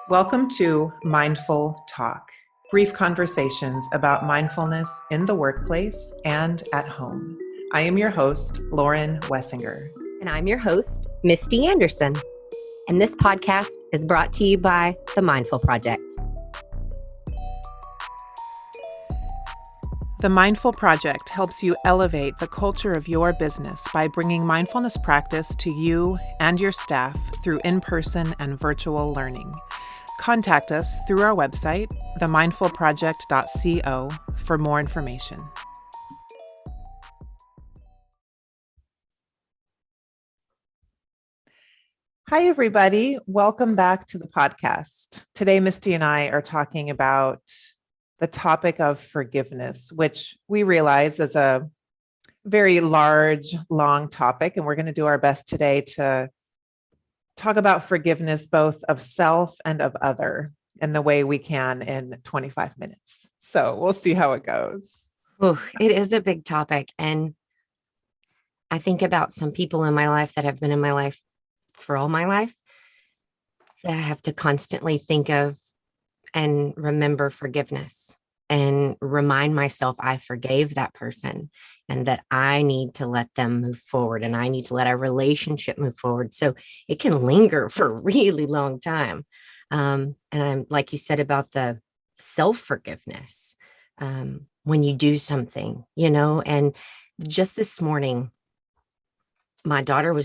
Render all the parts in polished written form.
Welcome to Mindful Talk, brief conversations about mindfulness in the workplace and at home. I am your host, Lauren Wessinger. And I'm your host, Misti Anderson. And this podcast is brought to you by the Mindful Project. The Mindful Project helps you elevate the culture of your business by bringing mindfulness practice to you and your staff through in-person and virtual learning. Contact us through our website, themindfulproject.co, for more information. Hi, everybody. Welcome back to the podcast. Today, Misti and I are talking about the topic of forgiveness, which we realize is a very large, long topic, and we're going to do our best today to talk about forgiveness, both of self and of other, in the way we can in 25 minutes. So we'll see how it goes. Ooh, it is a big topic. And I think about some people in my life that have been in my life for all my life that I have to constantly think of and remember forgiveness and remind myself I forgave that person and that I need to let them move forward and I need to let our relationship move forward. So it can linger for a really long time. And I'm like you said about the self-forgiveness, when you do something, and just this morning, my daughter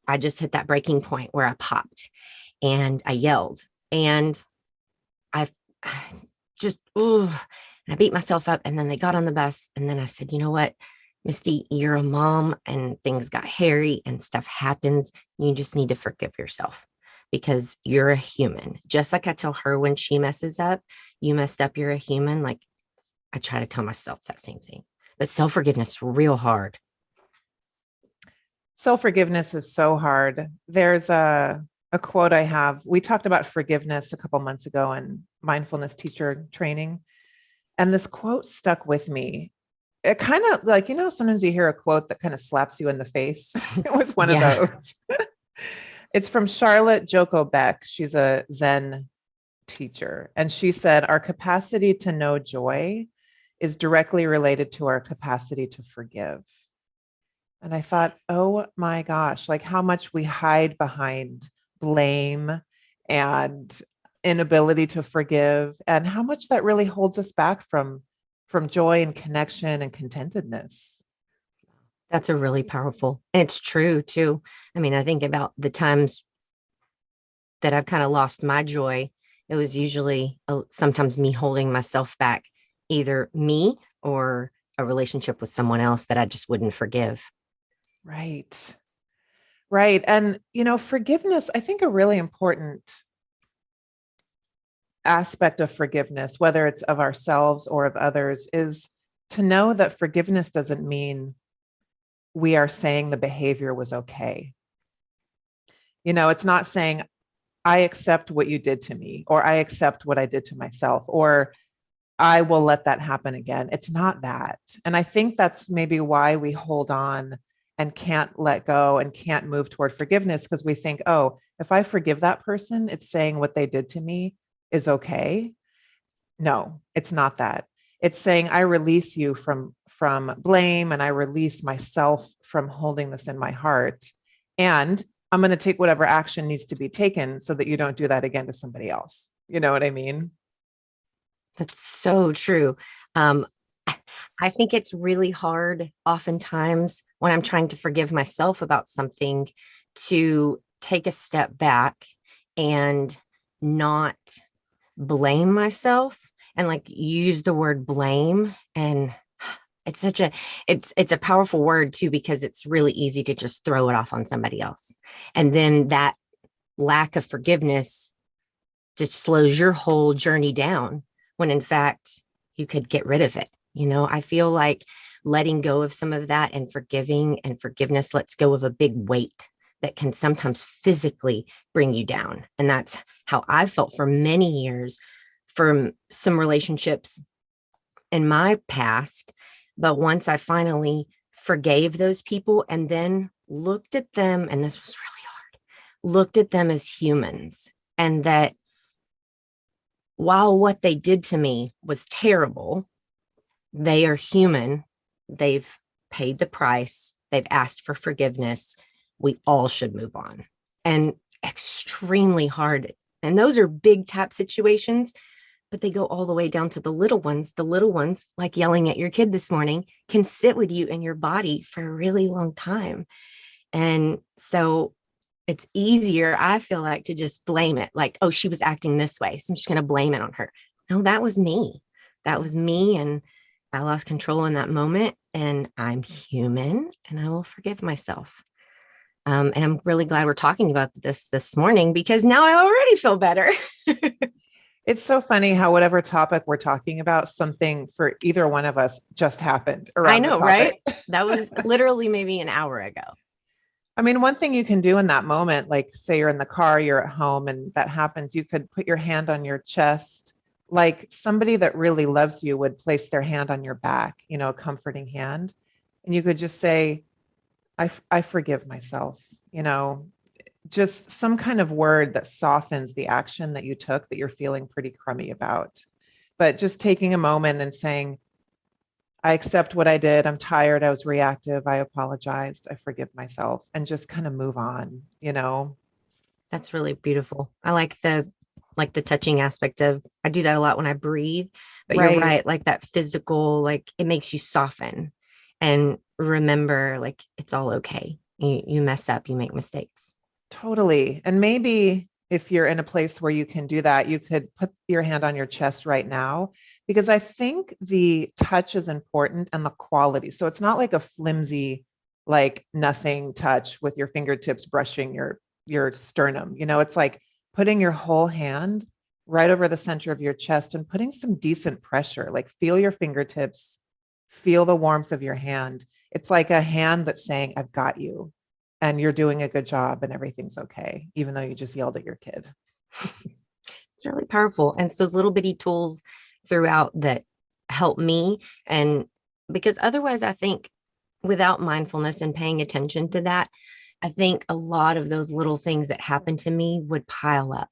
I just hit that breaking point where I popped and I yelled and I just, I beat myself up. And then they got on the bus. And then I said, you know what, Misti, you're a mom and things got hairy and stuff happens. You just need to forgive yourself because you're a human. Just like I tell her when she messes up, you messed up, you're a human. Like I try to tell myself that same thing. But self-forgiveness is real hard. Self-forgiveness is so hard. There's a quote I have. We talked about forgiveness a couple months ago in mindfulness teacher training. And this quote stuck with me. It kind of like, sometimes you hear a quote that kind of slaps you in the face. It was one of those. It's from Charlotte Joko Beck. She's a Zen teacher. And she said, our capacity to know joy is directly related to our capacity to forgive. And I thought, oh my gosh, like how much we hide behind blame and inability to forgive, and how much that really holds us back from joy and connection and contentedness. That's a really powerful, and it's true too. I mean, I think about the times that I've kind of lost my joy. It was usually sometimes me holding myself back, either me or a relationship with someone else that I just wouldn't forgive. Right. Right. And, forgiveness, I think a really important aspect of forgiveness, whether it's of ourselves or of others, is to know that forgiveness doesn't mean we are saying the behavior was okay. It's not saying, I accept what you did to me, or I accept what I did to myself, or I will let that happen again. It's not that. And I think that's maybe why we hold on and can't let go and can't move toward forgiveness, because we think, oh, if I forgive that person, it's saying what they did to me is okay. No, it's not that. It's saying I release you from blame, and I release myself from holding this in my heart. And I'm going to take whatever action needs to be taken so that you don't do that again to somebody else. You know what I mean? That's so true. I think it's really hard oftentimes when I'm trying to forgive myself about something to take a step back and not blame myself and like use the word blame. And it's it's a powerful word too, because it's really easy to just throw it off on somebody else. And then that lack of forgiveness just slows your whole journey down when in fact you could get rid of it. I feel like letting go of some of that and forgiving and forgiveness lets go of a big weight that can sometimes physically bring you down. And that's how I felt for many years from some relationships in my past. But once I finally forgave those people and then looked at them, and this was really hard, looked at them as humans, and that while what they did to me was terrible, they are human. They've paid the price. They've asked for forgiveness. We all should move on. And extremely hard. And those are big tap situations, but they go all the way down to the little ones. The little ones, like yelling at your kid this morning, can sit with you in your body for a really long time. And so it's easier, I feel like, to just blame it. Like, oh, she was acting this way, so I'm just going to blame it on her. No, that was me. That was me. And I lost control in that moment. And I'm human and I will forgive myself. And I'm really glad we're talking about this morning because now I already feel better. It's so funny how whatever topic we're talking about, something for either one of us just happened I around the know, right? topic. That was literally maybe an hour ago. I mean, one thing you can do in that moment, like say you're in the car, you're at home, and that happens, you could put your hand on your chest, like somebody that really loves you would place their hand on your back, a comforting hand. And you could just say, I forgive myself, just some kind of word that softens the action that you took that you're feeling pretty crummy about. But just taking a moment and saying, I accept what I did. I'm tired. I was reactive. I apologized. I forgive myself and just kind of move on. That's really beautiful. I like the touching aspect of I do that a lot when I breathe, but you're Right. right, like that physical, like it makes you soften and remember like it's all okay. You mess up, you make mistakes. Totally. And maybe if you're in a place where you can do that, you could put your hand on your chest right now, because I think the touch is important and the quality. So it's not like a flimsy, like nothing touch with your fingertips brushing your sternum. It's like putting your whole hand right over the center of your chest and putting some decent pressure. Like feel your fingertips, feel the warmth of your hand. It's like a hand that's saying, I've got you and you're doing a good job and everything's okay, even though you just yelled at your kid. It's really powerful. And it's those little bitty tools throughout that help me. And because otherwise, I think without mindfulness and paying attention to that, I think a lot of those little things that happen to me would pile up.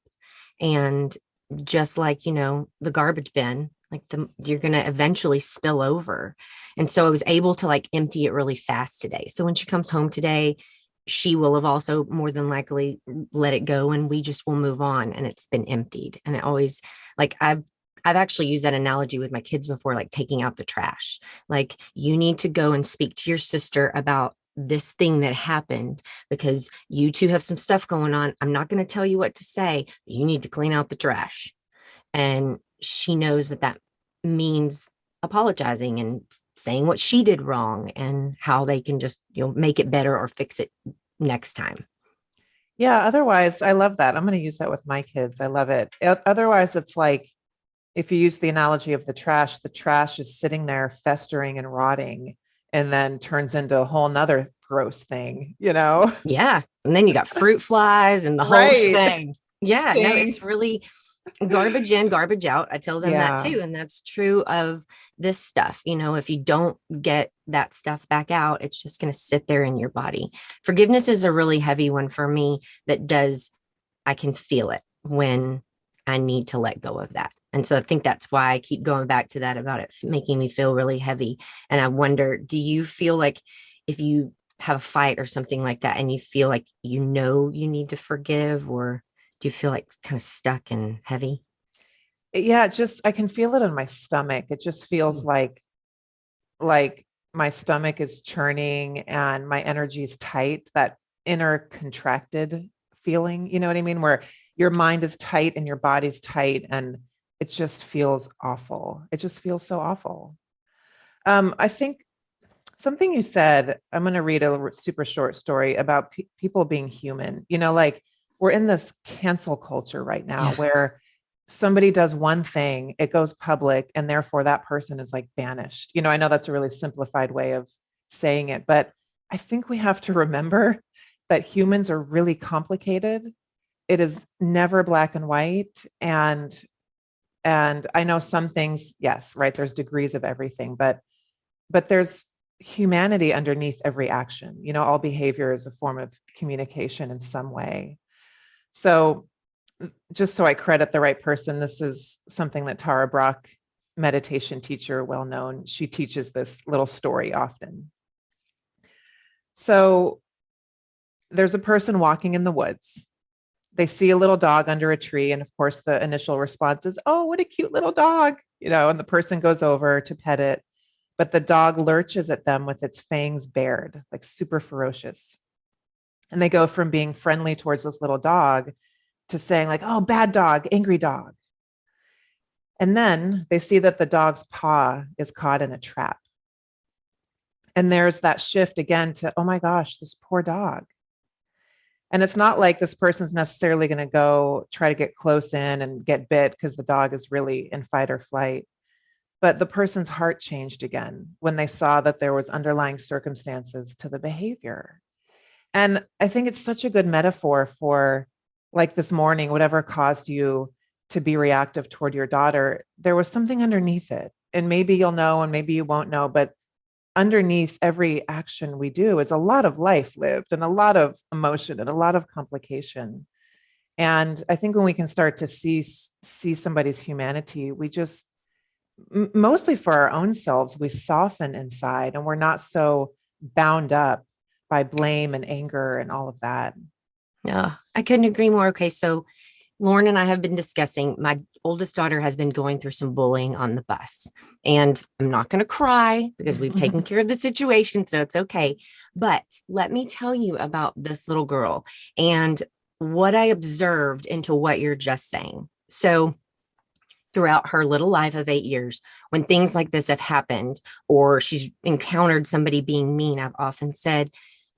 And just like, the garbage bin, like you're going to eventually spill over. And so I was able to like empty it really fast today. So when she comes home today, she will have also more than likely let it go and we just will move on and it's been emptied. And it always like I've actually used that analogy with my kids before, like taking out the trash. Like you need to go and speak to your sister about this thing that happened because you two have some stuff going on. I'm not going to tell you what to say. You need to clean out the trash. And she knows that that means apologizing and saying what she did wrong and how they can just, make it better or fix it next time. Yeah. Otherwise, I love that. I'm going to use that with my kids. I love it. Otherwise, it's like if you use the analogy of the trash is sitting there festering and rotting and then turns into a whole nother gross thing. Yeah. And then you got fruit flies and the whole Right. thing. Yeah. No, it's Stinks. really garbage in, garbage out. I tell them that Yeah. too. And that's true of this stuff. If you don't get that stuff back out, it's just going to sit there in your body. Forgiveness is a really heavy one for me I can feel it when I need to let go of that. And so I think that's why I keep going back to that about it making me feel really heavy. And I wonder, do you feel like if you have a fight or something like that and you feel like you need to forgive, or do you feel like kind of stuck and heavy? Yeah. I can feel it in my stomach. It just feels like my stomach is churning and my energy is tight, that inner contracted feeling, you know what I mean? Where your mind is tight and your body's tight and it just feels awful. It just feels so awful. I think something you said, I'm going to read a super short story about people being human. Like we're in this cancel culture right now Yeah. where somebody does one thing, it goes public, and therefore that person is like banished. I know that's a really simplified way of saying it, but I think we have to remember that humans are really complicated. It is never black and white. And I know some things, yes, right, there's degrees of everything, but there's humanity underneath every action. All behavior is a form of communication in some way. So just so I credit the right person, this is something that Tara Brach, meditation teacher, well known, she teaches this little story often. So there's a person walking in the woods. They see a little dog under a tree. And of course, the initial response is, oh, what a cute little dog, and the person goes over to pet it. But the dog lurches at them with its fangs bared, like super ferocious. And they go from being friendly towards this little dog to saying, like, oh, bad dog, angry dog. And then they see that the dog's paw is caught in a trap. And there's that shift again to, oh my gosh, this poor dog. And it's not like this person's necessarily going to go try to get close in and get bit because the dog is really in fight or flight. But the person's heart changed again when they saw that there was underlying circumstances to the behavior. And I think it's such a good metaphor for, like, this morning, whatever caused you to be reactive toward your daughter, there was something underneath it. And maybe you'll know and maybe you won't know, but underneath every action we do is a lot of life lived and a lot of emotion and a lot of complication. And I think when we can start to see somebody's humanity, we just, mostly for our own selves, we soften inside and we're not so bound up by blame and anger and all of that. No, I couldn't agree more. Okay, so Lauren and I have been discussing, my oldest daughter has been going through some bullying on the bus. And I'm not going to cry because we've taken care of the situation. So it's okay. But let me tell you about this little girl and what I observed into what you're just saying. So throughout her little life of 8 years, when things like this have happened, or she's encountered somebody being mean, I've often said,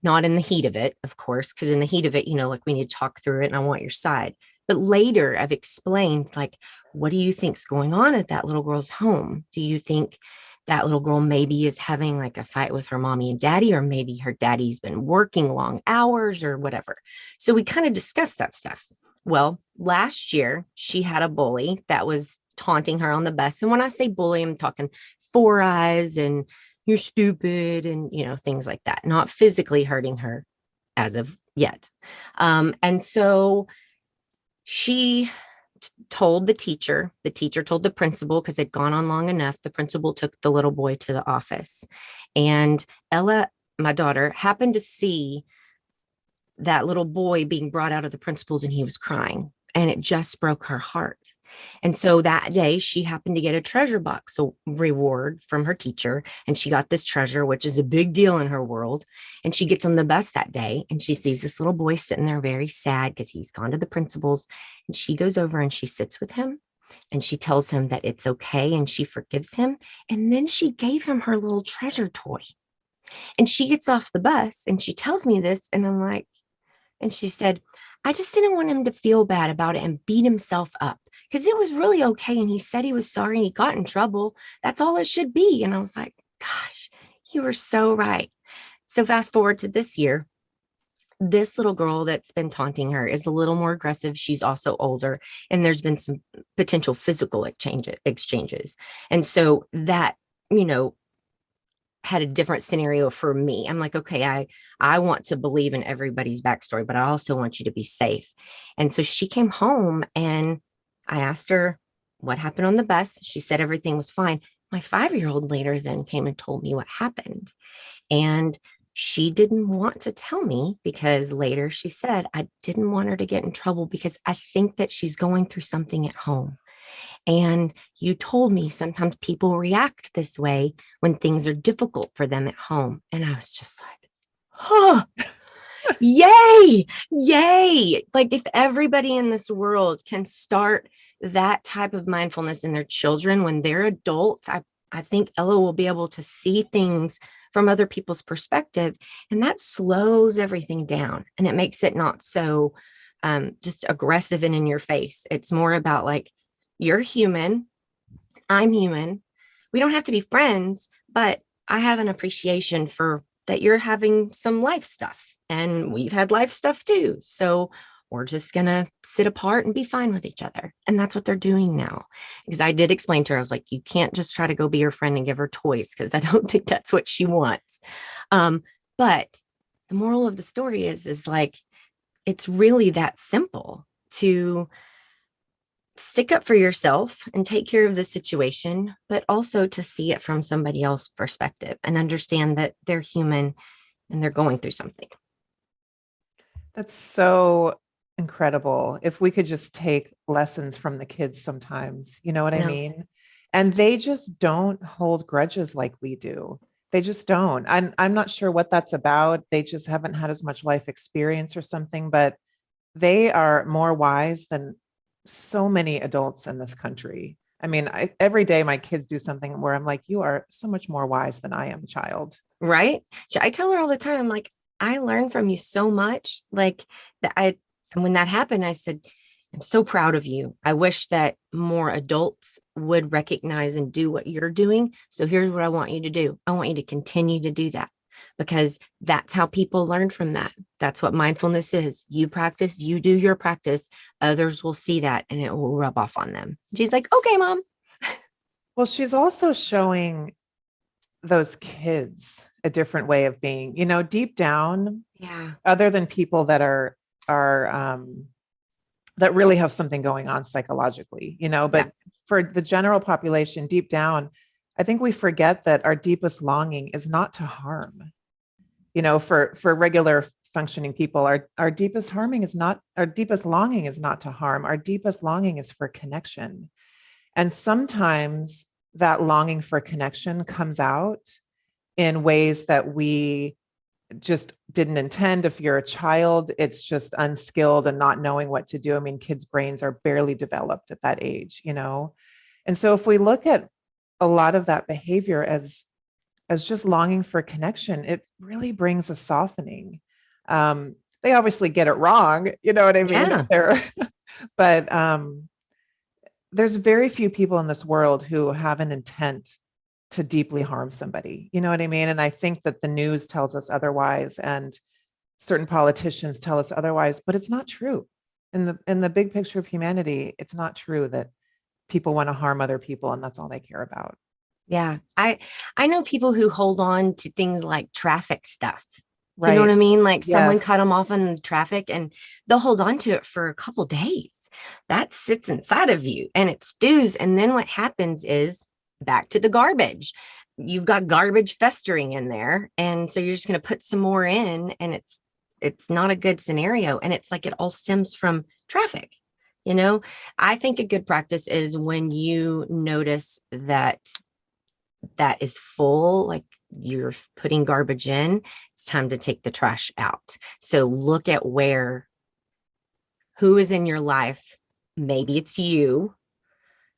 not in the heat of it, of course, because in the heat of it, like we need to talk through it and I want your side. But later I've explained, like, what do you think's going on at that little girl's home? Do you think that little girl maybe is having like a fight with her mommy and daddy, or maybe her daddy's been working long hours or whatever? So we kind of discussed that stuff. Well, last year she had a bully that was taunting her on the bus. And when I say bully, I'm talking four eyes and you're stupid and, things like that, not physically hurting her as of yet. And so she told the teacher told the principal, because it'd gone on long enough. The principal took the little boy to the office, and Ella, my daughter, happened to see that little boy being brought out of the principal's, and he was crying, and it just broke her heart. And so that day she happened to get a treasure box reward from her teacher. And she got this treasure, which is a big deal in her world. And she gets on the bus that day and she sees this little boy sitting there very sad because he's gone to the principal's. And she goes over and she sits with him and she tells him that it's okay and she forgives him. And then she gave him her little treasure toy. And she gets off the bus and she tells me this. And I'm like, and she said, I just didn't want him to feel bad about it and beat himself up, because it was really okay. And he said he was sorry and he got in trouble. That's all it should be. And I was like, gosh, you were so right. So fast forward to this year, this little girl that's been taunting her is a little more aggressive. She's also older, and there's been some potential physical exchanges. And so that, had a different scenario for me. I'm like, okay, I want to believe in everybody's backstory, but I also want you to be safe. And so she came home and I asked her what happened on the bus. She said everything was fine. My 5-year-old later then came and told me what happened. And she didn't want to tell me because later she said, I didn't want her to get in trouble because I think that she's going through something at home. And you told me sometimes people react this way when things are difficult for them at home. And I was just like, oh, yay, yay. Like, if everybody in this world can start that type of mindfulness in their children when they're adults, I think Ella will be able to see things from other people's perspective. And that slows everything down. And it makes it not so just aggressive and in your face. It's more about like, you're human. I'm human. We don't have to be friends, but I have an appreciation for that you're having some life stuff and we've had life stuff too. So we're just going to sit apart and be fine with each other. And that's what they're doing now. Because I did explain to her, I was like, you can't just try to go be her friend and give her toys, because I don't think that's what she wants. But the moral of the story is like, it's really that simple to stick up for yourself and take care of the situation, but also to see it from somebody else's perspective and understand that they're human and they're going through something. That's so incredible. If we could just take lessons from the kids sometimes, you know what I No, mean? And they just don't hold grudges like we do. They just don't. I'm not sure what that's about. They just haven't had as much life experience or something, but they are more wise than so many adults in this country. I mean, every day my kids do something where I'm like, you are so much more wise than I am, child. right? So I tell her all the time, I'm like, I learned from you so much. Like that and when that happened, I said, I'm so proud of you. I wish that more adults would recognize and do what you're doing. So here's what I want you to do. I want you to continue to do that because that's how people learn from that. That's what mindfulness is. You practice, you do your practice. Others will see that and it will rub off on them. She's like, okay, mom. Well, she's also showing those kids a different way of being, deep down, Yeah. other than people that are that really have something going on psychologically, Yeah. but for the general population deep down, I think we forget that our deepest longing is not to harm. For regular functioning people, our deepest harming is not our deepest longing is not to harm. Our deepest longing is for connection. And sometimes that longing for connection comes out in ways that we just didn't intend. If you're a child, it's just unskilled and not knowing what to do. I mean, kids' brains are barely developed at that age. And so if we look at a lot of that behavior as just longing for connection, it really brings a softening. They obviously get it wrong, you know what I mean? If Yeah. they're, but there's very few people in this world who have an intent to deeply harm somebody. You know what I mean? And I think that the news tells us otherwise, and certain politicians tell us otherwise, but it's not true. In the big picture of humanity, it's not true that people want to harm other people and that's all they care about. Yeah. I know people who hold on to things like traffic stuff. You know what Right. I mean? Like someone cut Yes. them off in the traffic and they'll hold on to it for a couple days. That sits inside of you and it stews. And then what happens is back to the garbage. You've got garbage festering in there. And so you're just going to put some more in and it's not a good scenario. And it's like it all stems from traffic. You know, I think a good practice is when you notice that that is full, like you're putting garbage in, it's time to take the trash out. So look at who is in your life. Maybe it's you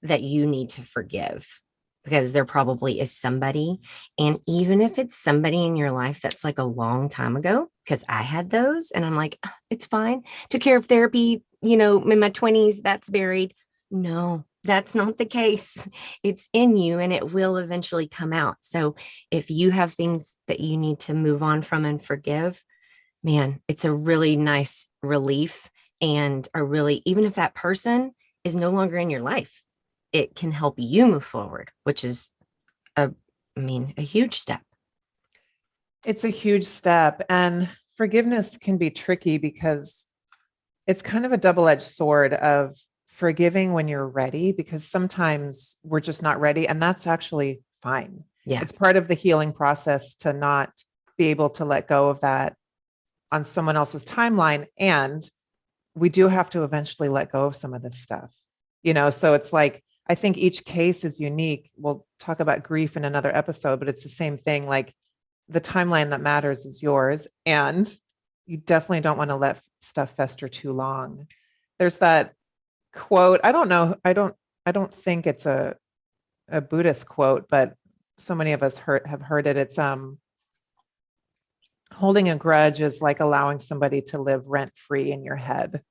that you need to forgive because there probably is somebody. And even if it's somebody in your life that's like a long time ago, because I had those and I'm like, it's fine. Took care of therapy, in my 20s, that's buried. No, that's not the case. It's in you and it will eventually come out. So if you have things that you need to move on from and forgive, man, it's a really nice relief and even if that person is no longer in your life, it can help you move forward, which is a huge step. It's a huge step. And forgiveness can be tricky because it's kind of a double-edged sword of forgiving when you're ready, because sometimes we're just not ready. And that's actually fine. Yeah. It's part of the healing process to not be able to let go of that on someone else's timeline. And we do have to eventually let go of some of this stuff. So it's like, I think each case is unique. We'll talk about grief in another episode, but it's the same thing. Like the timeline that matters is yours. And you definitely don't want to let stuff fester too long. There's that quote. I don't know. I don't think it's a Buddhist quote, but so many of us have heard it. It's holding a grudge is like allowing somebody to live rent free in your head,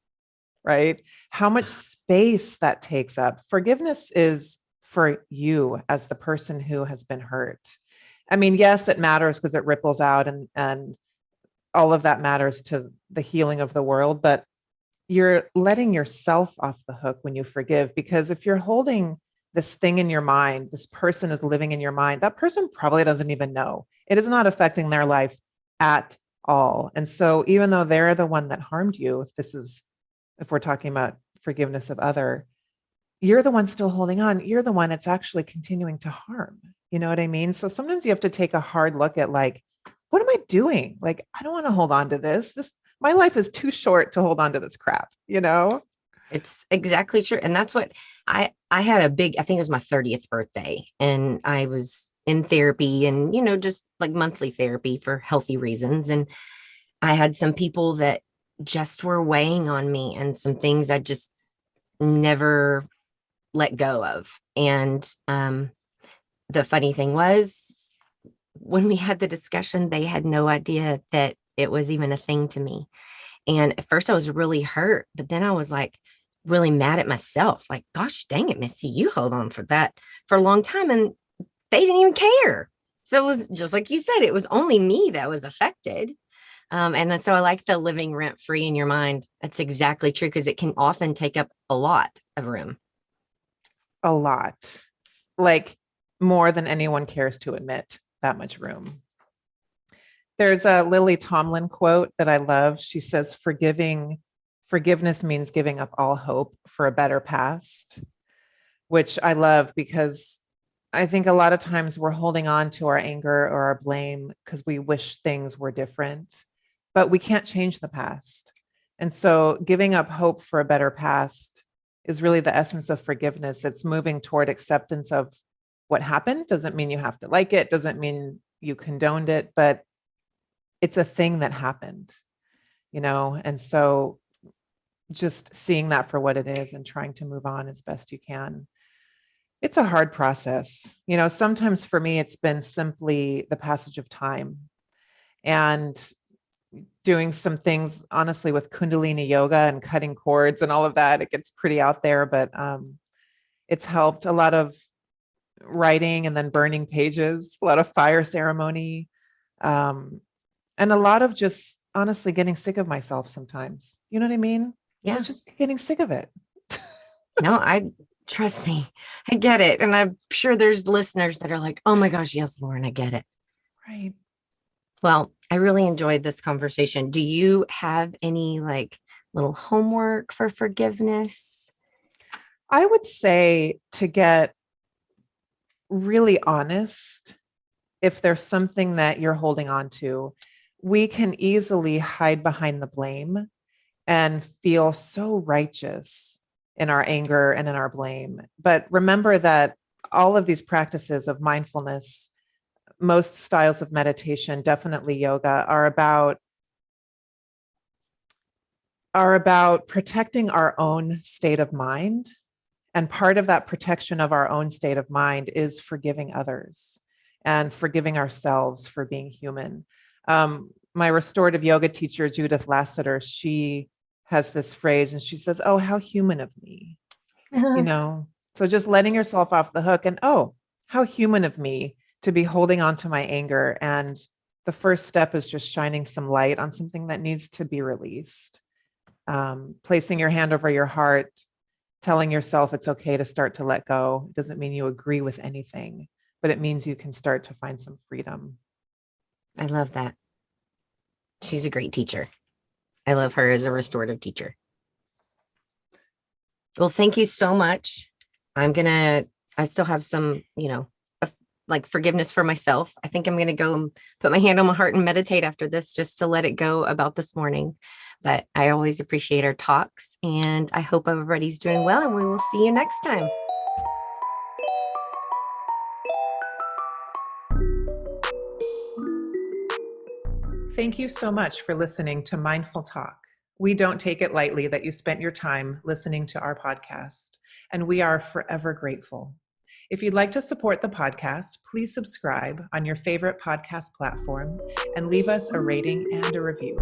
right? How much space that takes up. Forgiveness is for you as the person who has been hurt. I mean, yes, it matters because it ripples out and all of that matters to the healing of the world, but you're letting yourself off the hook when you forgive, because if you're holding this thing in your mind, this person is living in your mind, that person probably doesn't even know. It is not affecting their life at all. And so even though they're the one that harmed you, if we're talking about forgiveness of other, you're the one still holding on. You're the one that's actually continuing to harm. You know what I mean? So sometimes you have to take a hard look at like, what am I doing? Like, I don't want to hold on to this. My life is too short to hold on to this crap, you know? It's exactly true. And that's what I had a big, I think it was my 30th birthday, and I was in therapy and, just like monthly therapy for healthy reasons. And I had some people that just were weighing on me and some things I just never let go of. And the funny thing was, when we had the discussion, they had no idea that it was even a thing to me. And at first I was really hurt, but then I was like really mad at myself. Like, gosh, dang it, Missy, you held on for that for a long time and they didn't even care. So it was just like you said, it was only me that was affected. And then, so I like the living rent free in your mind. That's exactly true, because it can often take up a lot of room. A lot, like more than anyone cares to admit, that much room. There's a Lily Tomlin quote that I love. She says, forgiveness means giving up all hope for a better past, which I love because I think a lot of times we're holding on to our anger or our blame because we wish things were different, but we can't change the past. And so giving up hope for a better past is really the essence of forgiveness. It's moving toward acceptance of what happened. Doesn't mean you have to like it, doesn't mean you condoned it, but it's a thing that happened, And so just seeing that for what it is and trying to move on as best you can. It's a hard process. Sometimes for me, it's been simply the passage of time and doing some things, honestly, with Kundalini yoga and cutting cords and all of that. It gets pretty out there, but it's helped. A lot of writing and then burning pages, a lot of fire ceremony, and a lot of just honestly getting sick of myself sometimes. You know what I mean? Yeah. Just getting sick of it. No, trust me, I get it. And I'm sure there's listeners that are like, oh my gosh, yes, Lauren, I get it. Right. Well, I really enjoyed this conversation. Do you have any like little homework for forgiveness? I would say to get really honest, if there's something that you're holding on to, we can easily hide behind the blame and feel so righteous in our anger and in our blame. But remember that all of these practices of mindfulness, most styles of meditation, definitely yoga, are about protecting our own state of mind. And part of that protection of our own state of mind is forgiving others and forgiving ourselves for being human. My restorative yoga teacher, Judith Lassiter, she has this phrase and she says, oh, how human of me, So just letting yourself off the hook and, oh, how human of me to be holding on to my anger. And the first step is just shining some light on something that needs to be released. Placing your hand over your heart, telling yourself it's okay to start to let go. It doesn't mean you agree with anything, but it means you can start to find some freedom. I love that. She's a great teacher. I love her as a restorative teacher. Well, thank you so much. I still have some, like forgiveness for myself. I think I'm going to go and put my hand on my heart and meditate after this, just to let it go about this morning. But I always appreciate our talks, and I hope everybody's doing well, and we will see you next time. Thank you so much for listening to Mindful Talk. We don't take it lightly that you spent your time listening to our podcast, and we are forever grateful. If you'd like to support the podcast, please subscribe on your favorite podcast platform and leave us a rating and a review.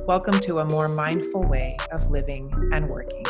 Welcome to a more mindful way of living and working.